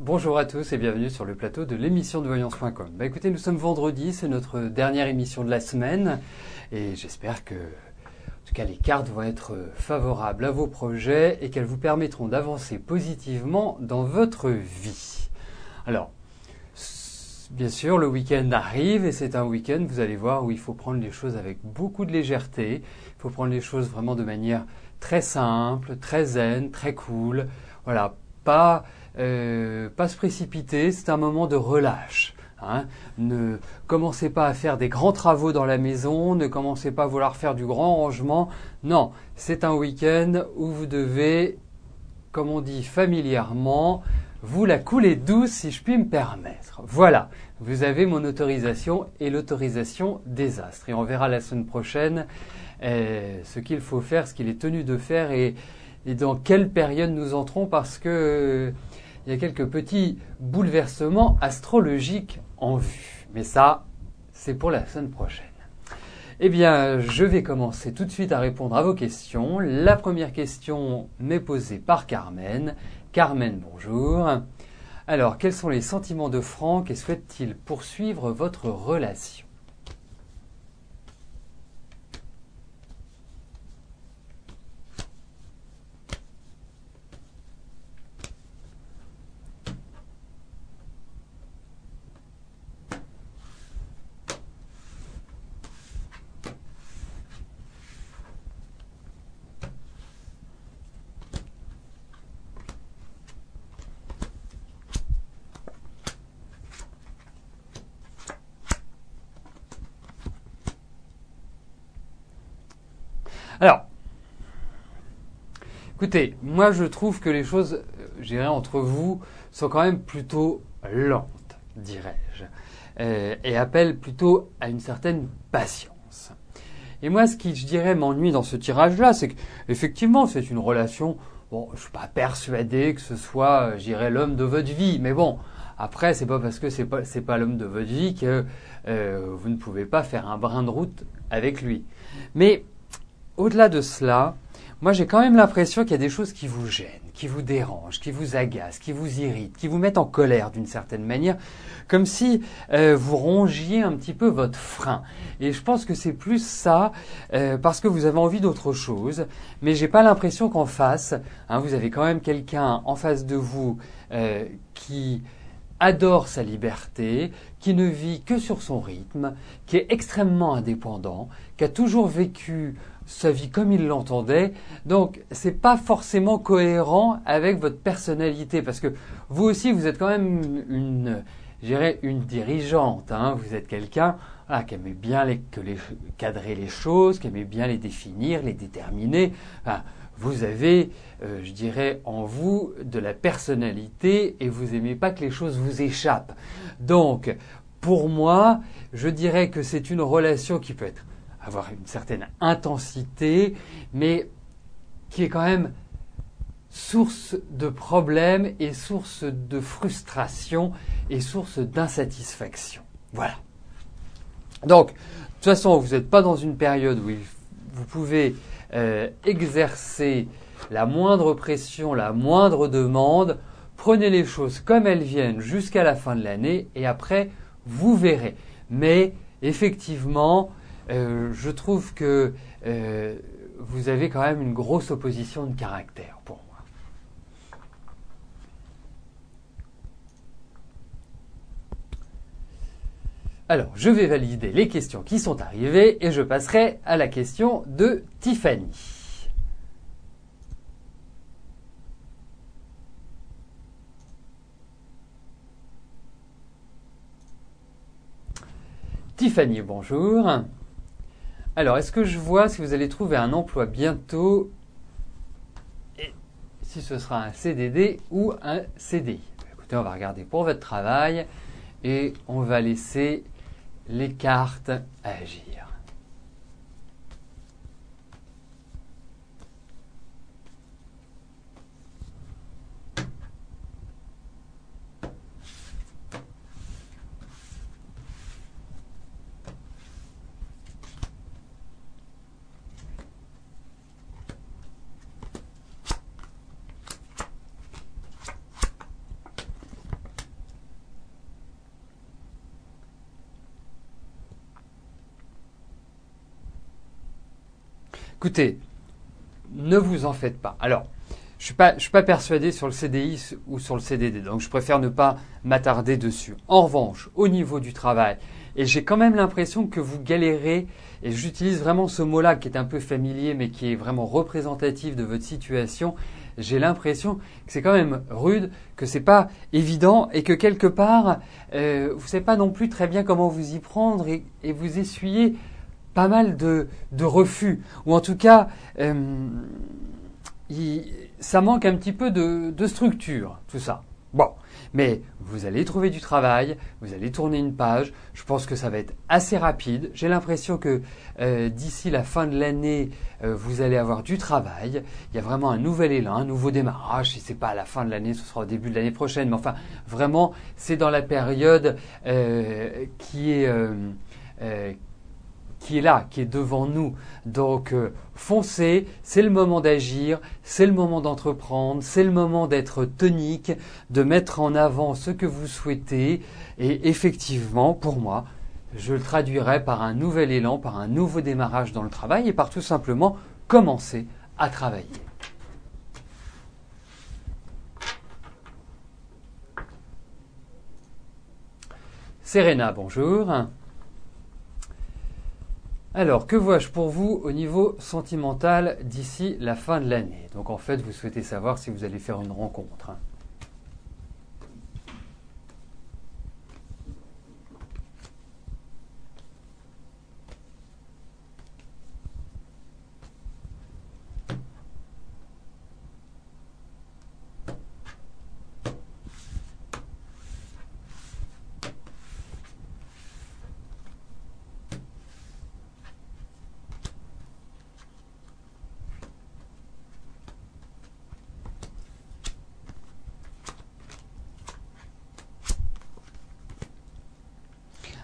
Bonjour à tous et bienvenue sur le plateau de l'émission de voyance.com. Écoutez, nous sommes vendredi, c'est notre dernière émission de la semaine et j'espère que, en tout cas, les cartes vont être favorables à vos projets et qu'elles vous permettront d'avancer positivement dans votre vie. Alors, bien sûr, le week-end arrive et c'est un week-end, vous allez voir, où il faut prendre les choses avec beaucoup de légèreté. Il faut prendre les choses vraiment de manière très simple, très zen, très cool. Voilà, pas se précipiter, c'est un moment de relâche. Ne commencez pas à faire des grands travaux dans la maison, ne commencez pas à vouloir faire du grand rangement. Non, c'est un week-end où vous devez, comme on dit familièrement, vous la couler douce si je puis me permettre. Voilà, vous avez mon autorisation et l'autorisation des astres. Et on verra la semaine prochaine ce qu'il faut faire, ce qu'il est tenu de faire et dans quelle période nous entrons parce que il y a quelques petits bouleversements astrologiques en vue. Mais ça, c'est pour la semaine prochaine. Eh bien, je vais commencer tout de suite à répondre à vos questions. La première question m'est posée par Carmen. Carmen, bonjour. Alors, quels sont les sentiments de Franck et souhaite-t-il poursuivre votre relation ? Alors, écoutez, moi je trouve que les choses, je dirais, entre vous, sont quand même plutôt lentes, dirais-je, et appellent plutôt à une certaine patience. Et moi, ce qui, je dirais, m'ennuie dans ce tirage-là, c'est qu'effectivement, c'est une relation, bon, je suis pas persuadé que ce soit, je dirais, l'homme de votre vie, mais bon, après, c'est pas parce que c'est pas l'homme de votre vie que vous ne pouvez pas faire un brin de route avec lui. Mais au-delà de cela, moi j'ai quand même l'impression qu'il y a des choses qui vous gênent, qui vous dérangent, qui vous agacent, qui vous irritent, qui vous mettent en colère d'une certaine manière, comme si vous rongiez un petit peu votre frein. Et je pense que c'est plus ça, parce que vous avez envie d'autre chose, mais j'ai pas l'impression qu'en face, vous avez quand même quelqu'un en face de vous qui adore sa liberté, qui ne vit que sur son rythme, qui est extrêmement indépendant, qui a toujours vécu sa vie comme il l'entendait. Donc, c'est pas forcément cohérent avec votre personnalité parce que vous aussi, vous êtes quand même je dirais, une dirigeante. Vous êtes quelqu'un qui aimait bien cadrer les choses, qui aimait bien les définir, les déterminer. Vous avez, je dirais, en vous de la personnalité et vous aimez pas que les choses vous échappent. Donc, pour moi, je dirais que c'est une relation qui peut avoir une certaine intensité, mais qui est quand même source de problèmes et source de frustration et source d'insatisfaction. Voilà. Donc, de toute façon, vous n'êtes pas dans une période où vous pouvez exercer la moindre pression, la moindre demande. Prenez les choses comme elles viennent jusqu'à la fin de l'année et après, vous verrez. Mais effectivement, je trouve que vous avez quand même une grosse opposition de caractère pour moi. Alors, je vais valider les questions qui sont arrivées et je passerai à la question de Tiffany. Tiffany, bonjour. Alors, est-ce que je vois si vous allez trouver un emploi bientôt et si ce sera un CDD ou un CDI? Écoutez, on va regarder pour votre travail et on va laisser les cartes agir. Écoutez, ne vous en faites pas. Alors, je suis pas persuadé sur le CDI ou sur le CDD, donc je préfère ne pas m'attarder dessus. En revanche, au niveau du travail, et j'ai quand même l'impression que vous galérez, et j'utilise vraiment ce mot-là qui est un peu familier, mais qui est vraiment représentatif de votre situation. J'ai l'impression que c'est quand même rude, que c'est pas évident, et que quelque part, vous ne savez pas non plus très bien comment vous y prendre, et vous essuyez pas mal de refus, ou en tout cas, ça manque un petit peu de structure, tout ça. Bon, mais vous allez trouver du travail, vous allez tourner une page, je pense que ça va être assez rapide. J'ai l'impression que d'ici la fin de l'année, vous allez avoir du travail. Il y a vraiment un nouvel élan, un nouveau démarrage. Si ce n'est pas à la fin de l'année, ce sera au début de l'année prochaine. Mais enfin, vraiment, c'est dans la période qui est là, qui est devant nous. Donc foncez, c'est le moment d'agir, c'est le moment d'entreprendre, c'est le moment d'être tonique, de mettre en avant ce que vous souhaitez. Et effectivement, pour moi, je le traduirais par un nouvel élan, par un nouveau démarrage dans le travail et par tout simplement commencer à travailler. Serena, bonjour. Alors, que vois-je pour vous au niveau sentimental d'ici la fin de l'année? Donc en fait, vous souhaitez savoir si vous allez faire une rencontre.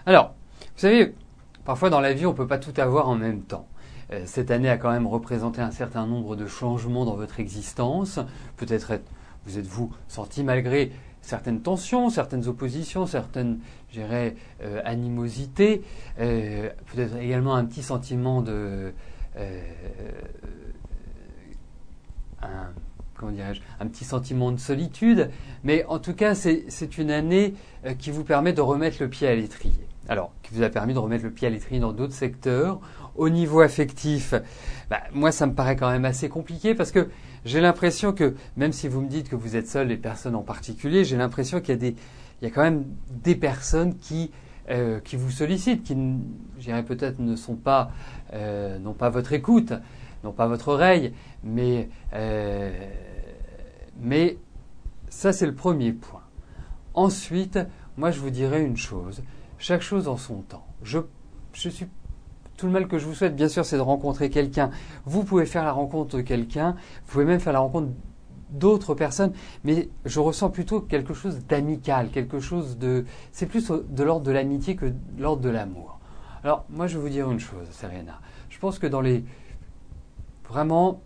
Alors, vous savez, parfois dans la vie, on ne peut pas tout avoir en même temps. Cette année a quand même représenté un certain nombre de changements dans votre existence. Peut-être vous êtes-vous senti malgré certaines tensions, certaines oppositions, certaines, je dirais, animosités, peut-être également un petit sentiment de... comment dirais-je, un petit sentiment de solitude. Mais en tout cas, c'est une année qui vous permet de remettre le pied à l'étrier. Alors, qui vous a permis de remettre le pied à l'étrier dans d'autres secteurs. Au niveau affectif, moi, ça me paraît quand même assez compliqué parce que j'ai l'impression que, même si vous me dites que vous êtes seul, les personnes en particulier, j'ai l'impression qu'il y a quand même des personnes qui vous sollicitent, qui, je dirais peut-être, n'ont pas votre écoute, n'ont pas votre oreille, mais ça, c'est le premier point. Ensuite, moi, je vous dirais une chose. Chaque chose en son temps. Je suis tout le mal que je vous souhaite, bien sûr, c'est de rencontrer quelqu'un. Vous pouvez faire la rencontre de quelqu'un. Vous pouvez même faire la rencontre d'autres personnes. Mais je ressens plutôt quelque chose d'amical, quelque chose de... C'est plus de l'ordre de l'amitié que de l'ordre de l'amour. Alors, moi, je vais vous dire une chose, Serena. Je pense que Vraiment,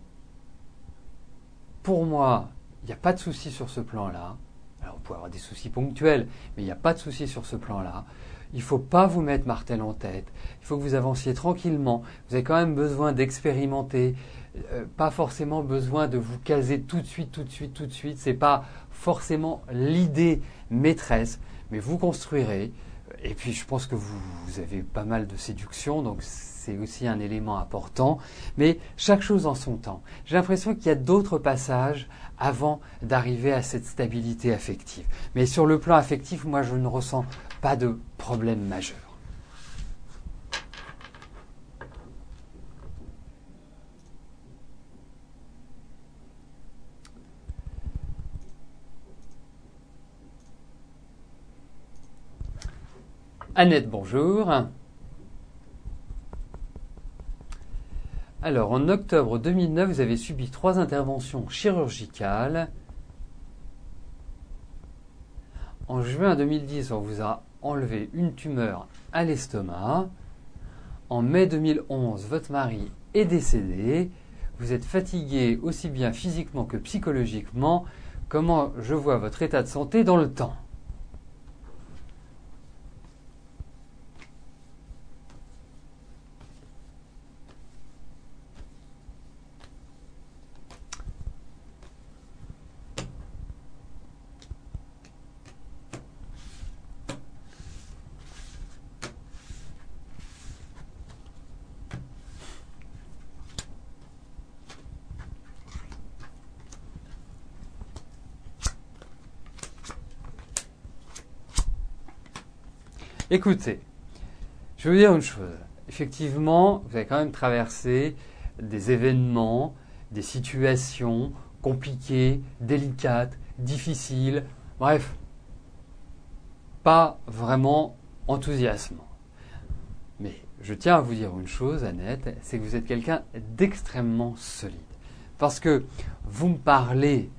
pour moi, il n'y a pas de souci sur ce plan-là. Alors, vous pouvez avoir des soucis ponctuels, mais il n'y a pas de souci sur ce plan-là. Il ne faut pas vous mettre martel en tête. Il faut que vous avanciez tranquillement. Vous avez quand même besoin d'expérimenter. Pas forcément besoin de vous caser tout de suite. Ce n'est pas forcément l'idée maîtresse, mais vous construirez. Et puis, je pense que vous avez pas mal de séduction, donc c'est aussi un élément important. Mais chaque chose en son temps. J'ai l'impression qu'il y a d'autres passages avant d'arriver à cette stabilité affective. Mais sur le plan affectif, moi, je ne ressens pas de problème majeur. Annette, bonjour. Alors, en octobre 2009, vous avez subi 3 interventions chirurgicales. En juin 2010, on vous a enlevé une tumeur à l'estomac. En mai 2011, votre mari est décédé. Vous êtes fatigué aussi bien physiquement que psychologiquement. Comment je vois votre état de santé dans le temps ? Écoutez, je vais vous dire une chose. Effectivement, vous avez quand même traversé des événements, des situations compliquées, délicates, difficiles, bref, pas vraiment enthousiasmant. Mais je tiens à vous dire une chose, Annette, c'est que vous êtes quelqu'un d'extrêmement solide. Parce que vous me parlez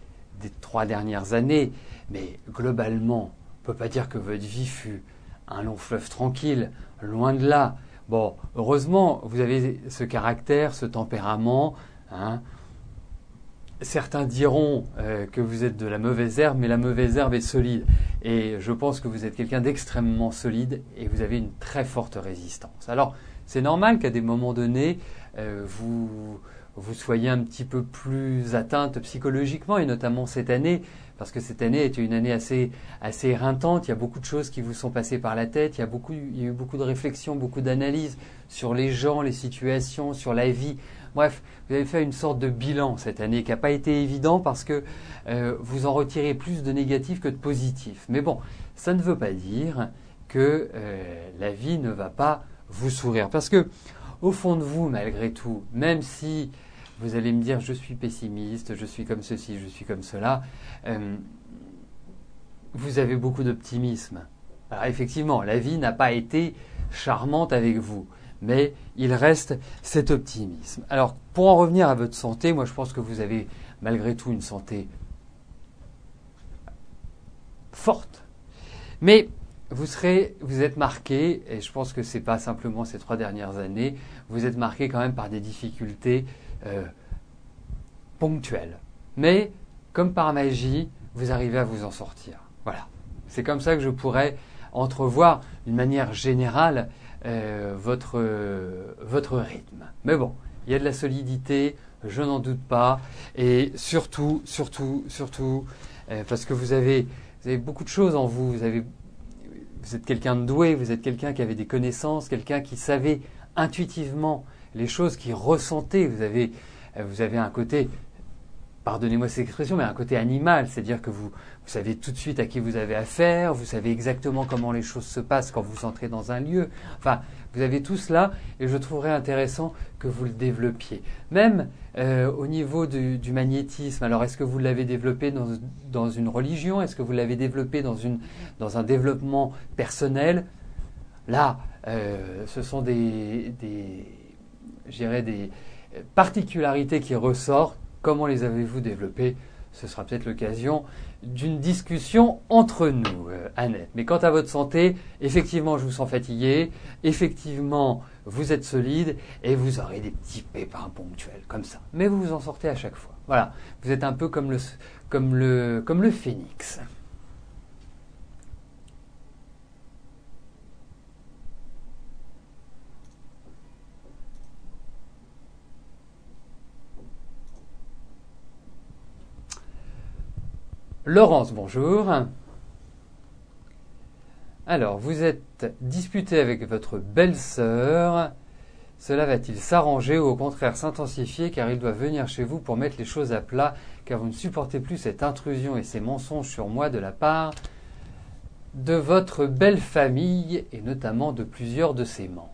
des 3 dernières années, mais globalement, on ne peut pas dire que votre vie fut un long fleuve tranquille, loin de là. Bon, heureusement, vous avez ce caractère, ce tempérament. Hein. Certains diront que vous êtes de la mauvaise herbe, mais la mauvaise herbe est solide. Et je pense que vous êtes quelqu'un d'extrêmement solide et vous avez une très forte résistance. Alors, c'est normal qu'à des moments donnés, vous soyez un petit peu plus atteinte psychologiquement, et notamment cette année, parce que cette année était une année assez éreintante. Il y a beaucoup de choses qui vous sont passées par la tête, il y a eu beaucoup de réflexions, beaucoup d'analyses sur les gens, les situations, sur la vie. Bref, vous avez fait une sorte de bilan cette année qui n'a pas été évident parce que vous en retirez plus de négatif que de positif. Mais bon, ça ne veut pas dire que la vie ne va pas vous sourire. Parce que au fond de vous, malgré tout, même si vous allez me dire je suis pessimiste, je suis comme ceci, je suis comme cela, vous avez beaucoup d'optimisme. Alors effectivement, la vie n'a pas été charmante avec vous, mais il reste cet optimisme. Alors pour en revenir à votre santé, moi je pense que vous avez malgré tout une santé forte, mais vous êtes marqué, et je pense que ce n'est pas simplement ces 3 dernières années, vous êtes marqué quand même par des difficultés ponctuelles. Mais, comme par magie, vous arrivez à vous en sortir. Voilà. C'est comme ça que je pourrais entrevoir d'une manière générale votre rythme. Mais bon, il y a de la solidité, je n'en doute pas. Et surtout, parce que vous avez beaucoup de choses en vous. Vous êtes quelqu'un de doué, vous êtes quelqu'un qui avait des connaissances, quelqu'un qui savait intuitivement les choses, qui ressentait. Vous avez un côté, pardonnez-moi cette expression, mais un côté animal, c'est-à-dire que vous savez tout de suite à qui vous avez affaire, vous savez exactement comment les choses se passent quand vous entrez dans un lieu. Enfin, vous avez tout cela et je trouverais intéressant que vous le développiez. Même au niveau du magnétisme, alors est-ce que vous l'avez développé dans une religion? Est-ce que vous l'avez développé dans un développement personnel? Là, ce sont des particularités qui ressortent. Comment les avez-vous développées? Ce sera peut-être l'occasion d'une discussion entre nous, Annette. Mais quant à votre santé, effectivement, je vous sens fatigué. Effectivement, vous êtes solide et vous aurez des petits pépins ponctuels comme ça. Mais vous vous en sortez à chaque fois. Voilà, vous êtes un peu comme le phénix. Laurence, bonjour. Alors, vous êtes disputé avec votre belle-sœur. Cela va-t-il s'arranger ou au contraire s'intensifier car il doit venir chez vous pour mettre les choses à plat car vous ne supportez plus cette intrusion et ces mensonges sur moi de la part de votre belle famille et notamment de plusieurs de ses membres.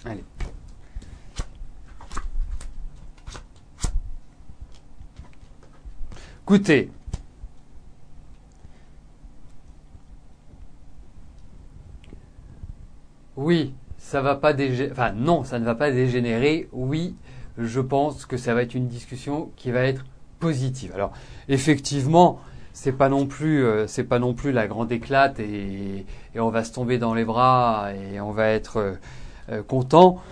Allez. Écoutez, oui, ça va pas dégénérer. Enfin, non, ça ne va pas dégénérer. Oui, je pense que ça va être une discussion qui va être positive. Alors, effectivement, c'est pas non plus la grande éclate et on va se tomber dans les bras et on va être content.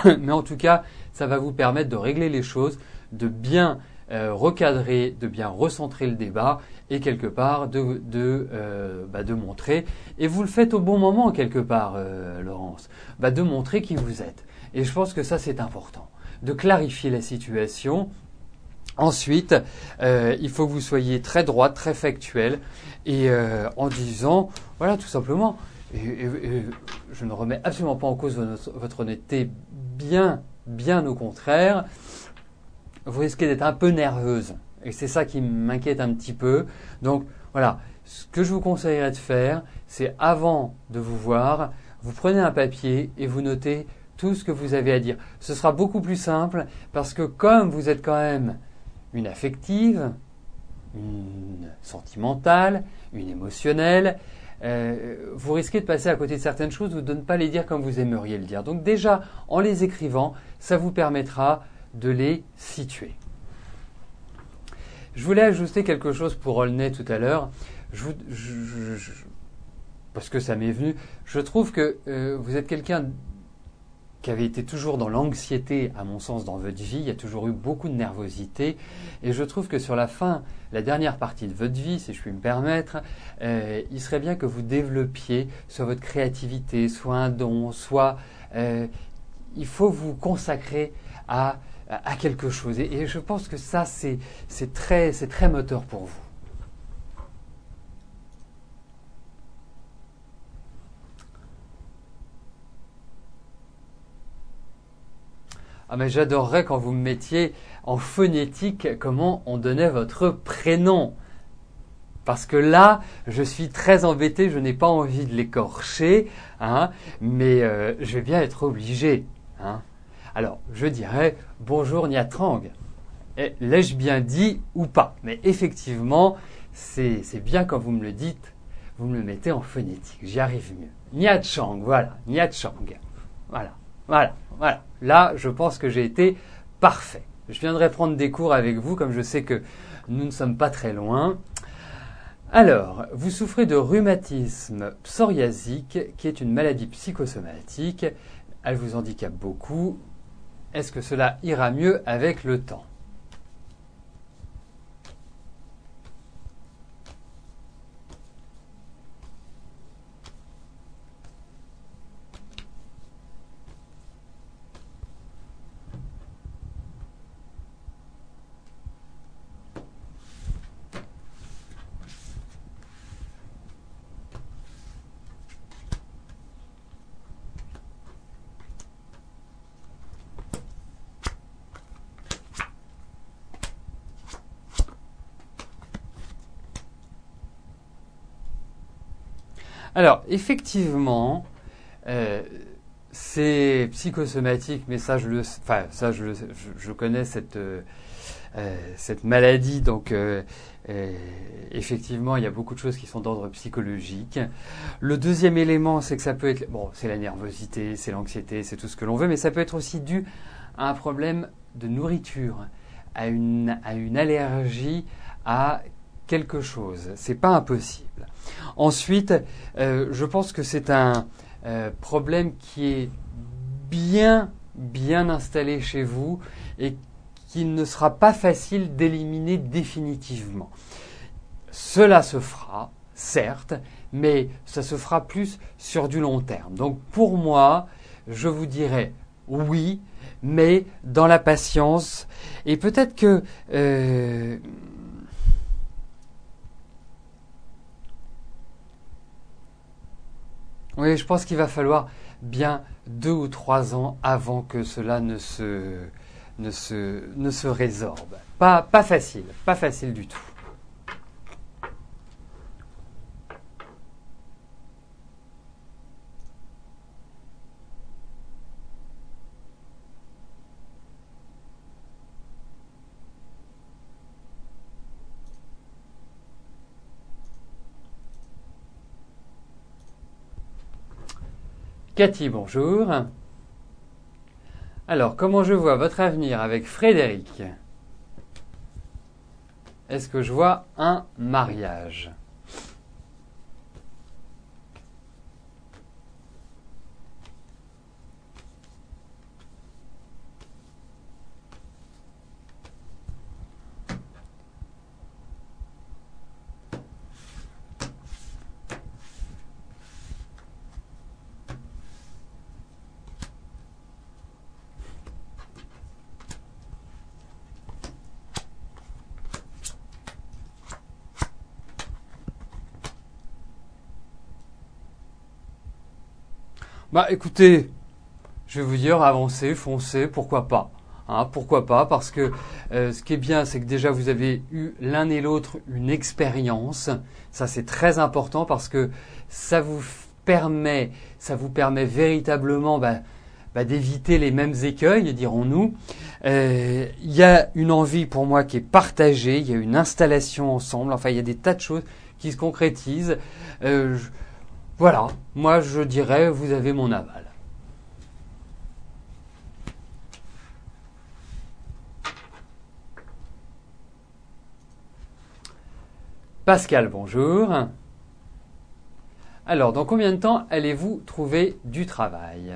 Mais en tout cas, ça va vous permettre de régler les choses, de bien recadrer, de bien recentrer le débat et quelque part de montrer, et vous le faites au bon moment quelque part, Laurence, de montrer qui vous êtes. Et je pense que ça c'est important, de clarifier la situation Ensuite, il faut que vous soyez très droit, très factuel, et en disant, voilà, tout simplement, et je ne remets absolument pas en cause votre honnêteté, bien au contraire, vous risquez d'être un peu nerveuse, et c'est ça qui m'inquiète un petit peu. Donc voilà, ce que je vous conseillerais de faire, c'est avant de vous voir, vous prenez un papier et vous notez tout ce que vous avez à dire. Ce sera beaucoup plus simple, parce que comme vous êtes quand même une affective, une sentimentale, une émotionnelle, vous risquez de passer à côté de certaines choses ou de ne pas les dire comme vous aimeriez le dire. Donc déjà, en les écrivant, ça vous permettra de les situer. Je voulais ajouter quelque chose pour Aulnay tout à l'heure, parce que ça m'est venu. Je trouve que vous êtes quelqu'un qui avait été toujours dans l'anxiété, à mon sens, dans votre vie. Il y a toujours eu beaucoup de nervosité. Et je trouve que sur la dernière partie de votre vie, si je puis me permettre, il serait bien que vous développiez soit votre créativité, soit un don, soit il faut vous consacrer à quelque chose. Et je pense que ça, c'est très moteur pour vous. Ah mais j'adorerais quand vous me mettiez en phonétique comment on donnait votre prénom. Parce que là, je suis très embêté, je n'ai pas envie de l'écorcher, hein, mais je vais bien être obligé. Hein. Alors, je dirais bonjour Niatrang. L'ai-je bien dit ou pas? Mais effectivement, c'est bien quand vous me le dites, vous me le mettez en phonétique, j'y arrive mieux. Niachang, voilà, Niachang. Voilà. Là, je pense que j'ai été parfait. Je viendrai prendre des cours avec vous, comme je sais que nous ne sommes pas très loin. Alors, vous souffrez de rhumatisme psoriasique, qui est une maladie psychosomatique. Elle vous handicape beaucoup. Est-ce que cela ira mieux avec le temps? Alors, effectivement, c'est psychosomatique, mais je connais cette maladie, donc effectivement, il y a beaucoup de choses qui sont d'ordre psychologique. Le deuxième élément, c'est que ça peut être, bon, c'est la nervosité, c'est l'anxiété, c'est tout ce que l'on veut, mais ça peut être aussi dû à un problème de nourriture, à une allergie à quelque chose. C'est pas impossible. Ensuite, je pense que c'est un problème qui est bien installé chez vous et qu'il ne sera pas facile d'éliminer définitivement. Cela se fera, certes, mais ça se fera plus sur du long terme. Donc pour moi, je vous dirais oui, mais dans la patience. Et peut-être que oui, je pense qu'il va falloir bien 2 ou 3 ans avant que cela ne se résorbe. Pas facile du tout. Cathy, bonjour. Alors, comment je vois votre avenir avec Frédéric? Est-ce que je vois un mariage? Bah écoutez, je vais vous dire, avancez, foncez, pourquoi pas. Hein, pourquoi pas, parce que ce qui est bien, c'est que déjà vous avez eu l'un et l'autre une expérience. Ça c'est très important parce que ça vous permet véritablement d'éviter les mêmes écueils, dirons-nous. Il y a une envie pour moi qui est partagée, il y a une installation ensemble, enfin il y a des tas de choses qui se concrétisent. Voilà, moi je dirais, vous avez mon aval. Pascal, bonjour. Alors, dans combien de temps allez-vous trouver du travail ?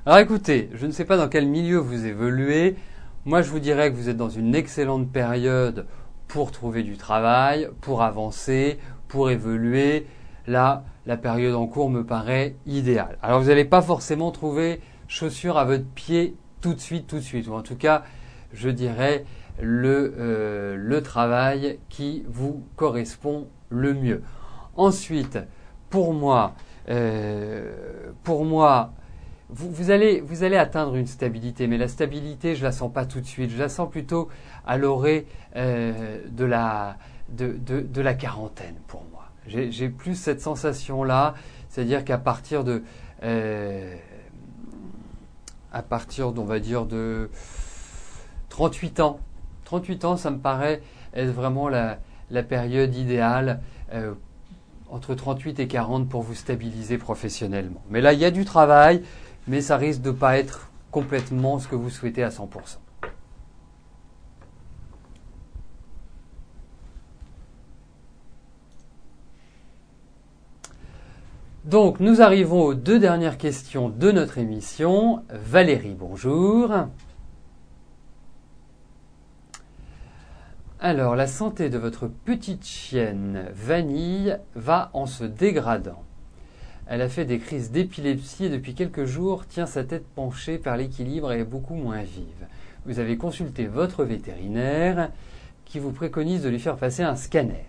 Alors écoutez, je ne sais pas dans quel milieu vous évoluez. Moi, je vous dirais que vous êtes dans une excellente période pour trouver du travail, pour avancer, pour évoluer. Là, la période en cours me paraît idéale. Alors, vous n'allez pas forcément trouver chaussures à votre pied tout de suite. Ou en tout cas, je dirais le travail qui vous correspond le mieux. Ensuite, pour moi, vous allez atteindre une stabilité, mais la stabilité, je la sens pas tout de suite. Je la sens plutôt à l'orée de la quarantaine pour moi. J'ai plus cette sensation-là, c'est-à-dire qu'à partir on va dire de 38 ans, ça me paraît être vraiment la période idéale. Entre 38 et 40 pour vous stabiliser professionnellement. Mais là, il y a du travail, mais ça risque de ne pas être complètement ce que vous souhaitez à 100%. Donc, nous arrivons aux 2 dernières questions de notre émission. Valérie, bonjour. Alors, la santé de votre petite chienne Vanille va en se dégradant. Elle a fait des crises d'épilepsie et depuis quelques jours tient sa tête penchée par l'équilibre et est beaucoup moins vive. Vous avez consulté votre vétérinaire qui vous préconise de lui faire passer un scanner.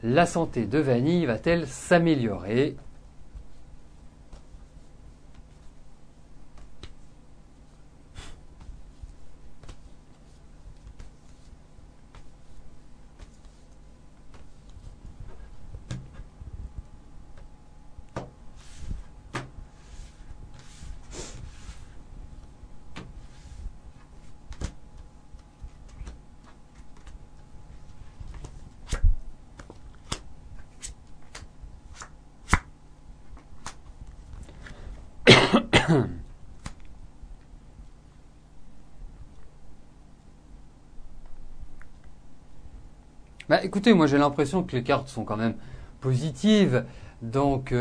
La santé de Vanille va-t-elle s'améliorer ? Écoutez, moi j'ai l'impression que les cartes sont quand même positives. Donc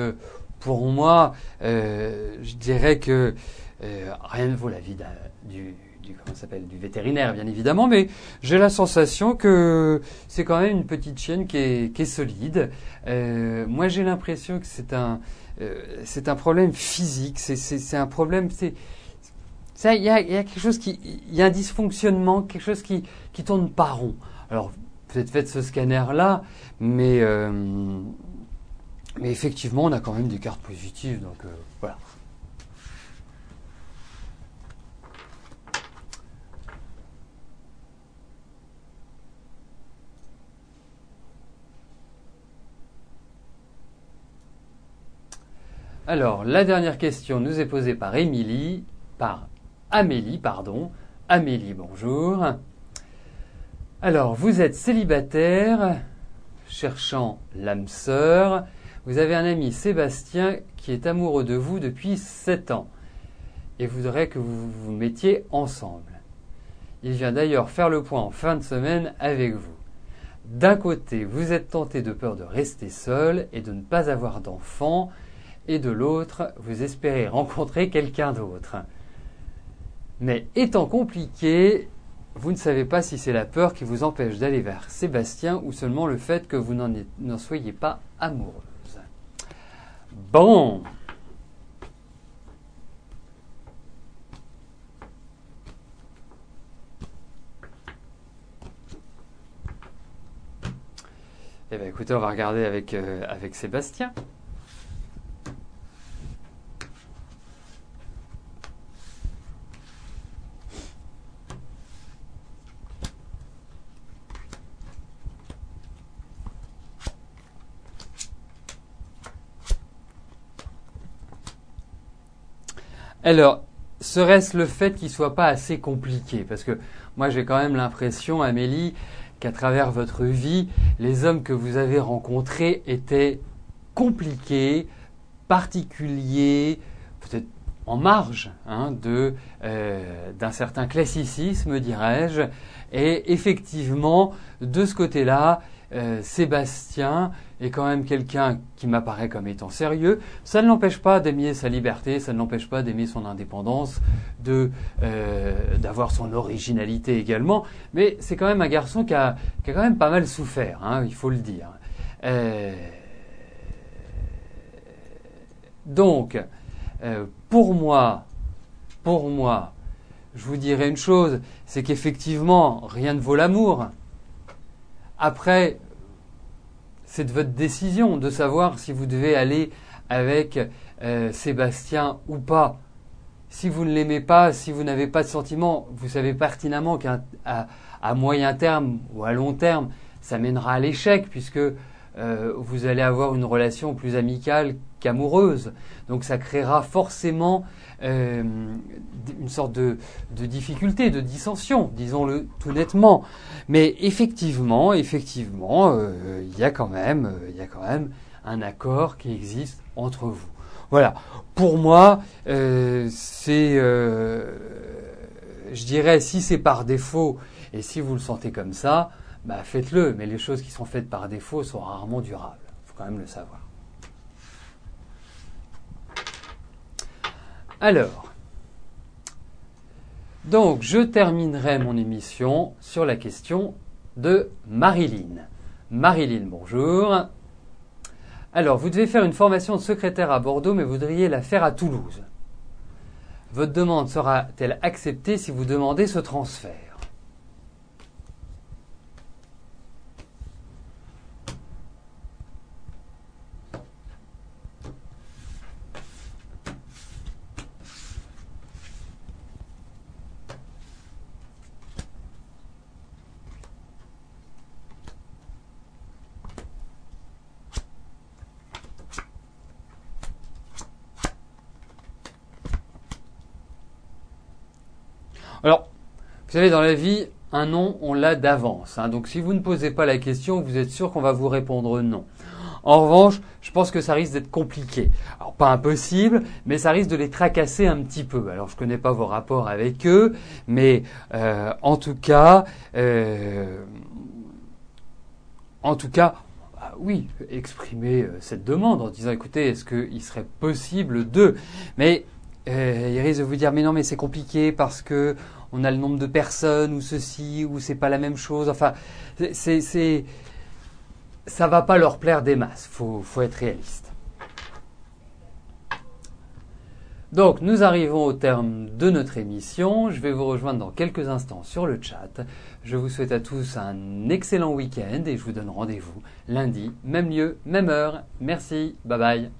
pour moi, je dirais que rien ne vaut la vie du vétérinaire, bien évidemment, mais j'ai la sensation que c'est quand même une petite chienne qui est solide. Moi j'ai l'impression que c'est un problème physique, c'est un problème, il y a quelque chose il y a un dysfonctionnement, quelque chose qui tourne pas rond. Alors peut-être faites ce scanner-là, mais effectivement, on a quand même des cartes positives, donc voilà. Alors, la dernière question nous est posée par Amélie, pardon. Amélie, bonjour. Alors, vous êtes célibataire, cherchant l'âme sœur. Vous avez un ami, Sébastien, qui est amoureux de vous depuis 7 ans et voudrait que vous vous mettiez ensemble. Il vient d'ailleurs faire le point en fin de semaine avec vous. d'un côté, vous êtes tenté de peur de rester seul et de ne pas avoir d'enfant, et de l'autre, vous espérez rencontrer quelqu'un d'autre. Mais étant compliqué, vous ne savez pas si c'est la peur qui vous empêche d'aller vers Sébastien ou seulement le fait que vous n'en soyez pas amoureuse. Bon. Eh bien, écoutez, on va regarder avec Sébastien. Alors, serait-ce le fait qu'il ne soit pas assez compliqué? Parce que moi, j'ai quand même l'impression, Amélie, qu'à travers votre vie, les hommes que vous avez rencontrés étaient compliqués, particuliers, peut-être en marge d'un certain classicisme, dirais-je. Et effectivement, de ce côté-là, Sébastien est quand même quelqu'un qui m'apparaît comme étant sérieux. Ça ne l'empêche pas d'aimer sa liberté, ça ne l'empêche pas d'aimer son indépendance, d'avoir son originalité également. Mais c'est quand même un garçon qui a quand même pas mal souffert, il faut le dire. Donc, pour moi, je vous dirais une chose, c'est qu'effectivement, rien ne vaut l'amour. Après, c'est de votre décision de savoir si vous devez aller avec Sébastien ou pas. Si vous ne l'aimez pas, si vous n'avez pas de sentiments, vous savez pertinemment qu'à moyen terme ou à long terme, ça mènera à l'échec puisque vous allez avoir une relation plus amicale qu'amoureuse. Donc ça créera forcément une sorte de difficulté, de dissension, disons-le tout nettement. Mais effectivement, il y a quand même un accord qui existe entre vous. Voilà. Pour moi, je dirais, si c'est par défaut et si vous le sentez comme ça, bah faites-le. Mais les choses qui sont faites par défaut sont rarement durables. Il faut quand même le savoir. Alors, donc je terminerai mon émission sur la question de Marilyn. Marilyn, bonjour. Alors, vous devez faire une formation de secrétaire à Bordeaux, mais vous voudriez la faire à Toulouse. Votre demande sera-t-elle acceptée si vous demandez ce transfert ? Alors, vous savez, dans la vie, un non, on l'a d'avance. Donc, si vous ne posez pas la question, vous êtes sûr qu'on va vous répondre non. En revanche, je pense que ça risque d'être compliqué. Alors, pas impossible, mais ça risque de les tracasser un petit peu. Alors, je ne connais pas vos rapports avec eux, mais en tout cas, oui, exprimer cette demande en disant, écoutez, est-ce qu'il serait possible de... Mais il risque de vous dire, mais non, mais c'est compliqué parce que on a le nombre de personnes ou ceci, ou c'est pas la même chose. Enfin, ça va pas leur plaire des masses. Faut être réaliste. Donc, nous arrivons au terme de notre émission. Je vais vous rejoindre dans quelques instants sur le chat. Je vous souhaite à tous un excellent week-end et je vous donne rendez-vous lundi, même lieu, même heure. Merci, bye bye.